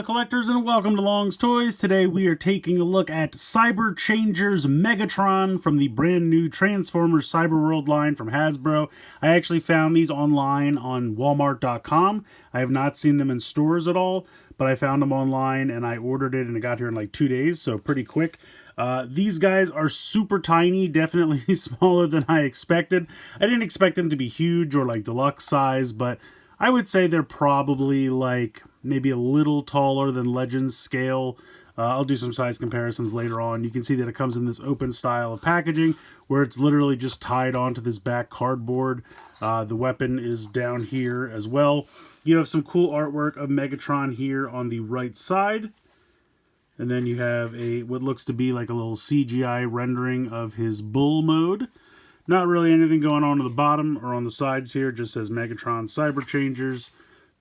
collectors, and welcome to Long's Toys. Today we are taking a look at Cyber Changer's Megatron from the brand new Transformers Cyberworld line from Hasbro. I actually found these online on Walmart.com. I have not seen them in stores at all, but I found them online and I ordered it and it got here in like 2 days, so pretty quick. These guys are super tiny, definitely smaller than I expected. I didn't expect them to be huge or like deluxe size, but I would say they're probably like maybe a little taller than Legends scale. I'll do some size comparisons later on. You can see that it comes in this open style of packaging where it's literally just tied onto this back cardboard. The weapon is down here as well. You have some cool artwork of Megatron here on the right side. And then you have what looks to be like a little CGI rendering of his bull mode. Not really anything going on the bottom or on the sides here. It just says Megatron Cyber Changers.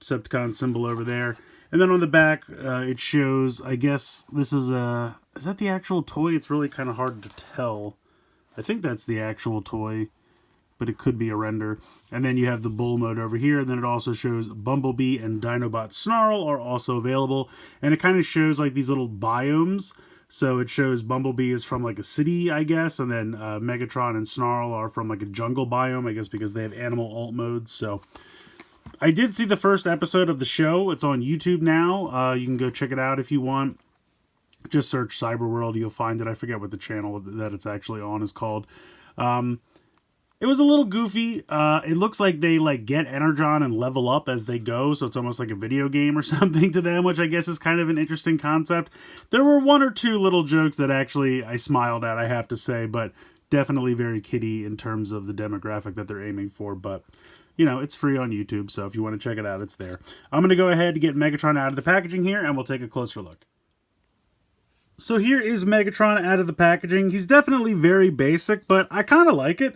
Decepticon symbol over there. And then on the back, it shows, I guess this is that the actual toy? It's really kind of hard to tell. I think that's the actual toy, but it could be a render. And then you have the bull mode over here. And then it also shows Bumblebee and Dinobot Snarl are also available. And it kind of shows like these little biomes. So it shows Bumblebee is from like a city, I guess. And then Megatron and Snarl are from like a jungle biome, I guess, because they have animal alt modes. So I did see the first episode of the show. It's on YouTube now. You can go check it out if you want. Just search Cyberworld. You'll find it. I forget what the channel that it's actually on is called. It was a little goofy. It looks like they like get Energon and level up as they go. So it's almost like a video game or something to them, which I guess is kind of an interesting concept. There were one or two little jokes that actually I smiled at, I have to say. But definitely very kiddie in terms of the demographic that they're aiming for. But you know, it's free on YouTube, so if you want to check it out, it's there. I'm going to go ahead and get Megatron out of the packaging here, and we'll take a closer look. So here is Megatron out of the packaging. He's definitely very basic, but I kind of like it.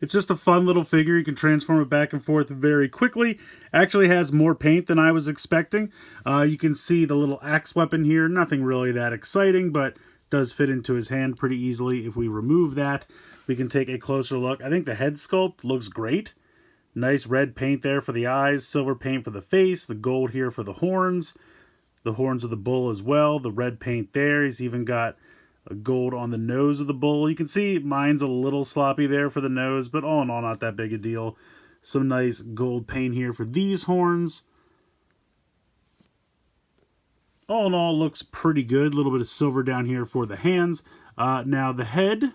It's just a fun little figure. You can transform it back and forth very quickly. Actually has more paint than I was expecting. You can see the little axe weapon here. Nothing really that exciting, but does fit into his hand pretty easily. If we remove that, we can take a closer look. I think the head sculpt looks great. Nice red paint there for the eyes, silver paint for the face, the gold here for the horns of the bull as well, the red paint there. He's even got a gold on the nose of the bull. You can see mine's a little sloppy there for the nose, but all in all, not that big a deal. Some nice gold paint here for these horns. All in all, looks pretty good. A little bit of silver down here for the hands. Now the head,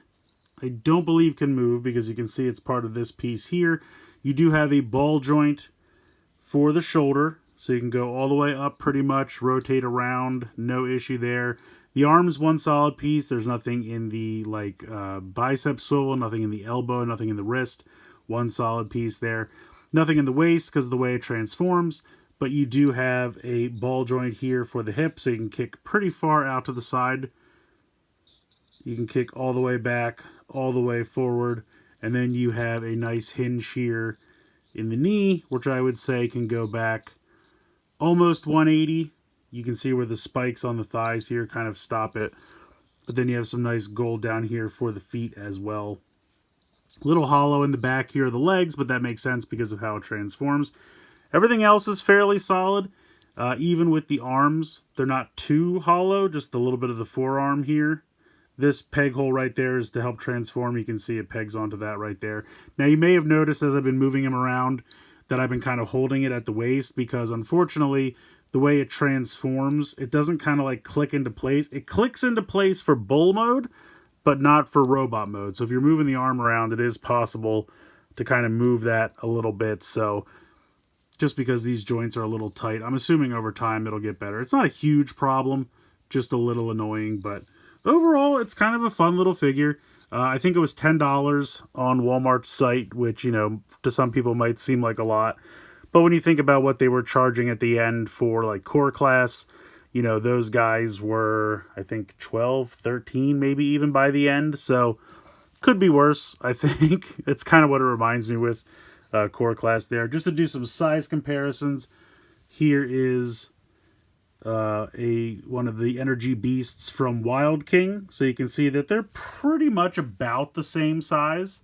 I don't believe can move because you can see it's part of this piece here. You do have a ball joint for the shoulder, so you can go all the way up pretty much, rotate around, no issue there. The arm's one solid piece. There's nothing in the like bicep swivel, nothing in the elbow, nothing in the wrist. One solid piece there. Nothing in the waist because of the way it transforms, but you do have a ball joint here for the hip, so you can kick pretty far out to the side. You can kick all the way back, all the way forward. And then you have a nice hinge here in the knee, which I would say can go back almost 180. You can see where the spikes on the thighs here kind of stop it. But then you have some nice gold down here for the feet as well. A little hollow in the back here of the legs, but that makes sense because of how it transforms. Everything else is fairly solid. Even with the arms, they're not too hollow, just a little bit of the forearm here. This peg hole right there is to help transform. You can see it pegs onto that right there. Now you may have noticed as I've been moving him around that I've been kind of holding it at the waist because unfortunately the way it transforms, it doesn't kind of like click into place. It clicks into place for bull mode, but not for robot mode. So if you're moving the arm around, it is possible to kind of move that a little bit. So just because these joints are a little tight, I'm assuming over time it'll get better. It's not a huge problem, just a little annoying, but overall, it's kind of a fun little figure. I think it was $10 on Walmart's site, which, you know, to some people might seem like a lot. But when you think about what they were charging at the end for, like, core class, you know, those guys were, I think, 12, 13, maybe even by the end. So, could be worse, I think. It's kind of what it reminds me with core class there. Just to do some size comparisons, here is one of the energy beasts from Wild King, so you can see that they're pretty much about the same size.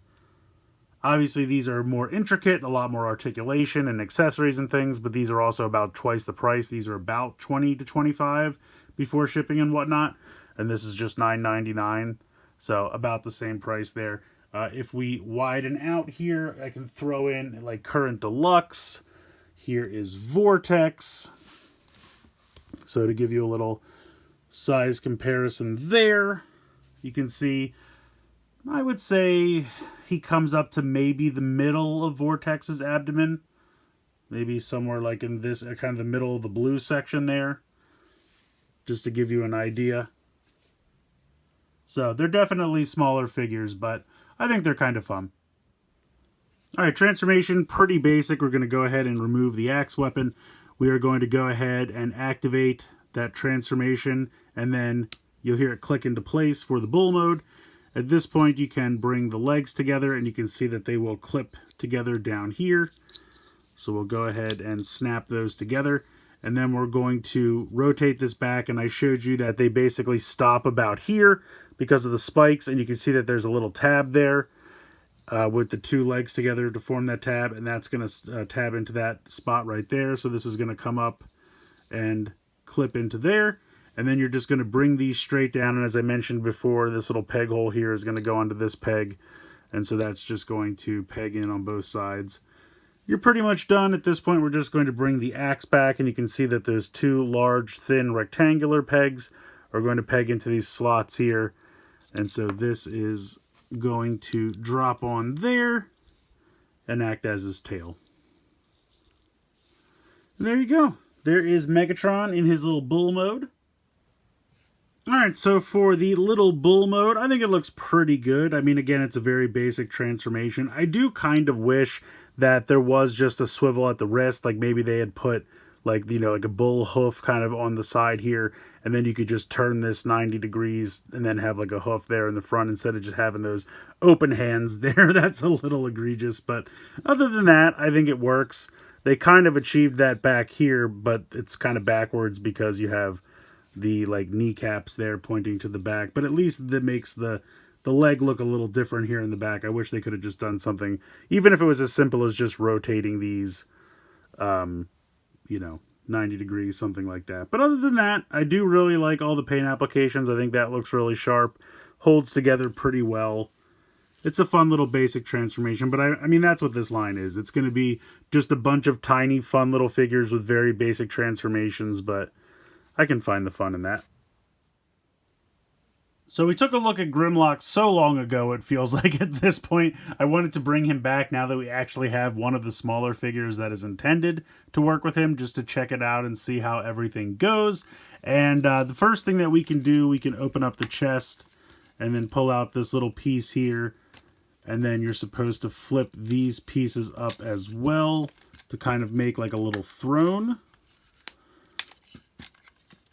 Obviously, these are more intricate, a lot more articulation and accessories and things, but these are also about twice the price. These are about $20 to $25 before shipping and whatnot, and this is just $9.99, so about the same price there. If we widen out here, I can throw in like Current Deluxe. Here is Vortex. So to give you a little size comparison there, you can see, I would say he comes up to maybe the middle of Vortex's abdomen. Maybe somewhere like in this, kind of the middle of the blue section there. Just to give you an idea. So they're definitely smaller figures, but I think they're kind of fun. Alright, transformation, pretty basic. We're going to go ahead and remove the axe weapon. We are going to go ahead and activate that transformation, and then you'll hear it click into place for the bull mode. At this point, you can bring the legs together, and you can see that they will clip together down here. So we'll go ahead and snap those together, and then we're going to rotate this back, and I showed you that they basically stop about here because of the spikes, and you can see that there's a little tab there with the two legs together to form that tab, and that's going to tab into that spot right there. So this is going to come up and clip into there, and then you're just going to bring these straight down, and as I mentioned before, this little peg hole here is going to go onto this peg, and so that's just going to peg in on both sides. You're pretty much done. At this point, we're just going to bring the axe back, and you can see that those two large, thin, rectangular pegs are going to peg into these slots here, and so this is going to drop on there and act as his tail. And there you go. There is Megatron in his little bull mode. Alright, so for the little bull mode, I think it looks pretty good. I mean, again, it's a very basic transformation. I do kind of wish that there was just a swivel at the wrist, like maybe they had put like, you know, like a bull hoof kind of on the side here, and then you could just turn this 90 degrees and then have like a hoof there in the front instead of just having those open hands there. That's a little egregious, but other than that, I think it works. They kind of achieved that back here, but it's kind of backwards because you have the like kneecaps there pointing to the back, but at least that makes the leg look a little different here in the back. I wish they could have just done something, even if it was as simple as just rotating these, you know, 90 degrees, something like that. But other than that, I do really like all the paint applications. I think that looks really sharp, holds together pretty well. It's a fun little basic transformation, but I mean, that's what this line is. It's going to be just a bunch of tiny, fun little figures with very basic transformations, but I can find the fun in that. So we took a look at Grimlock so long ago, it feels like at this point. I wanted to bring him back now that we actually have one of the smaller figures that is intended to work with him, just to check it out and see how everything goes. And the first thing that we can do, we can open up the chest and then pull out this little piece here. And then you're supposed to flip these pieces up as well to kind of make like a little throne.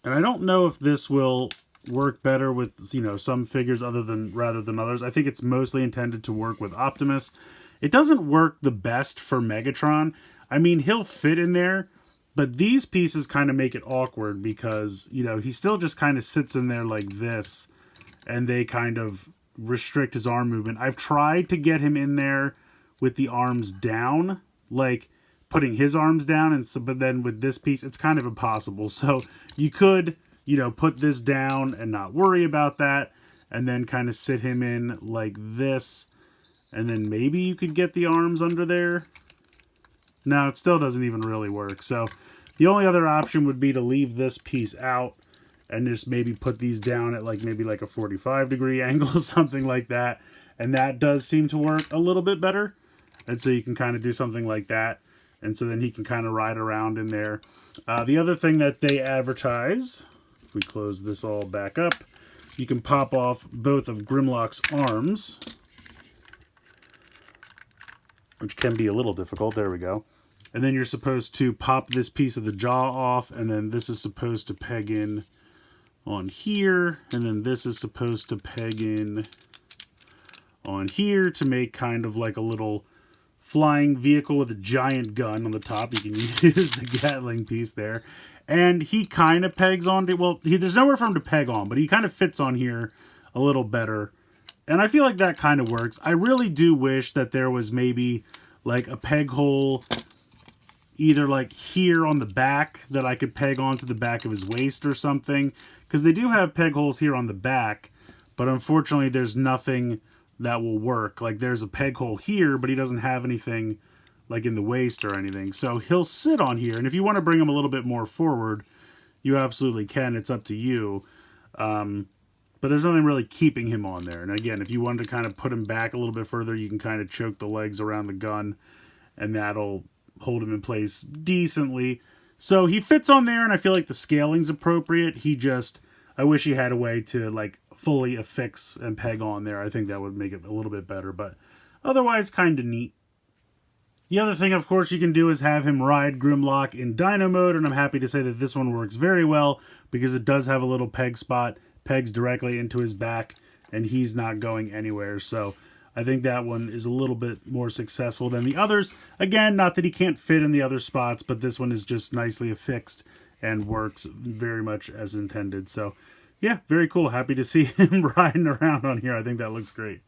And I don't know if this will work better with, you know, some figures rather than others. I think it's mostly intended to work with Optimus. It doesn't work the best for Megatron. I mean, he'll fit in there, but these pieces kind of make it awkward because, you know, he still just kind of sits in there like this, and they kind of restrict his arm movement. I've tried to get him in there with the arms down, like putting his arms down, and so, but then with this piece, it's kind of impossible. So you could, you know, put this down and not worry about that, and then kind of sit him in like this, and then maybe you could get the arms under there. No, it still doesn't even really work. So the only other option would be to leave this piece out and just maybe put these down at like maybe like a 45-degree angle, something like that. And that does seem to work a little bit better. And so you can kind of do something like that. And so then he can kind of ride around in there. The other thing that they advertise, if we close this all back up, you can pop off both of Grimlock's arms, which can be a little difficult. There we go. And then you're supposed to pop this piece of the jaw off, and then this is supposed to peg in on here, and then this is supposed to peg in on here to make kind of like a little flying vehicle with a giant gun on the top. You can use the Gatling piece there. And he kind of pegs onto, well, there's nowhere for him to peg on, but he kind of fits on here a little better. And I feel like that kind of works. I really do wish that there was maybe like a peg hole either like here on the back that I could peg onto the back of his waist or something. Because they do have peg holes here on the back, but unfortunately there's nothing that will work. Like there's a peg hole here, but he doesn't have anything like in the waist or anything. So he'll sit on here, and if you want to bring him a little bit more forward, you absolutely can. It's up to you. But there's nothing really keeping him on there. And again, if you wanted to kind of put him back a little bit further, you can kind of choke the legs around the gun, and that'll hold him in place decently. So he fits on there, and I feel like the scaling's appropriate. I wish he had a way to like fully affix and peg on there. I think that would make it a little bit better, but otherwise kind of neat. The other thing, of course, you can do is have him ride Grimlock in Dino mode, and I'm happy to say that this one works very well because it does have a little peg spot, pegs directly into his back, and he's not going anywhere. So I think that one is a little bit more successful than the others. Again, not that he can't fit in the other spots, but this one is just nicely affixed and works very much as intended. So yeah, very cool. Happy to see him riding around on here. I think that looks great.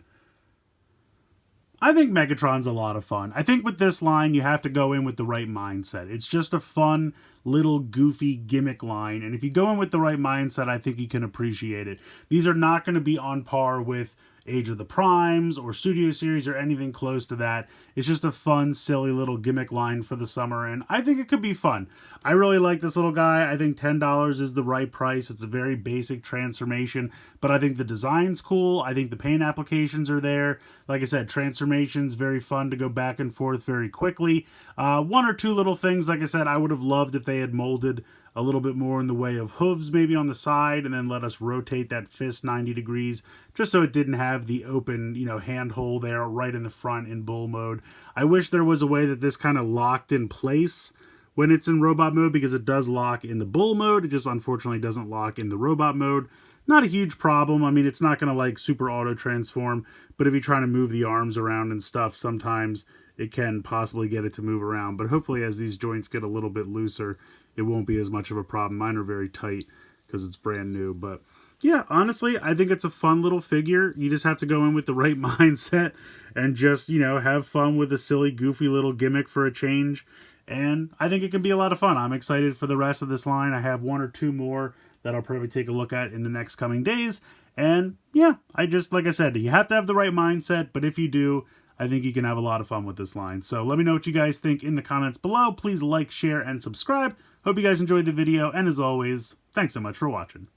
I think Megatron's a lot of fun. I think with this line, you have to go in with the right mindset. It's just a fun, little, goofy gimmick line. And if you go in with the right mindset, I think you can appreciate it. These are not going to be on par with Age of the Primes or Studio Series or anything close to that. It's just a fun, silly little gimmick line for the summer, and I think it could be fun. I really like this little guy. I think $10 is the right price. It's a very basic transformation, but I think the design's cool. I think the paint applications are there. Like I said, transformation's very fun to go back and forth very quickly. One or two little things, like I said, I would have loved if they had molded a little bit more in the way of hooves maybe on the side, and then let us rotate that fist 90 degrees just so it didn't have the open, hand hole there right in the front in bull mode. I wish there was a way that this kind of locked in place when it's in robot mode, because it does lock in the bull mode. It just unfortunately doesn't lock in the robot mode. Not a huge problem. I mean, it's not going to like super auto transform, but if you're trying to move the arms around and stuff, sometimes it can possibly get it to move around. But hopefully as these joints get a little bit looser, it won't be as much of a problem. Mine are very tight because it's brand new. But yeah, honestly, I think it's a fun little figure. You just have to go in with the right mindset and just, have fun with a silly, goofy little gimmick for a change. And I think it can be a lot of fun. I'm excited for the rest of this line. I have one or two more that I'll probably take a look at in the next coming days. And yeah, like I said, you have to have the right mindset. But if you do, I think you can have a lot of fun with this line. So let me know what you guys think in the comments below. Please like, share, and subscribe. Hope you guys enjoyed the video. And as always, thanks so much for watching.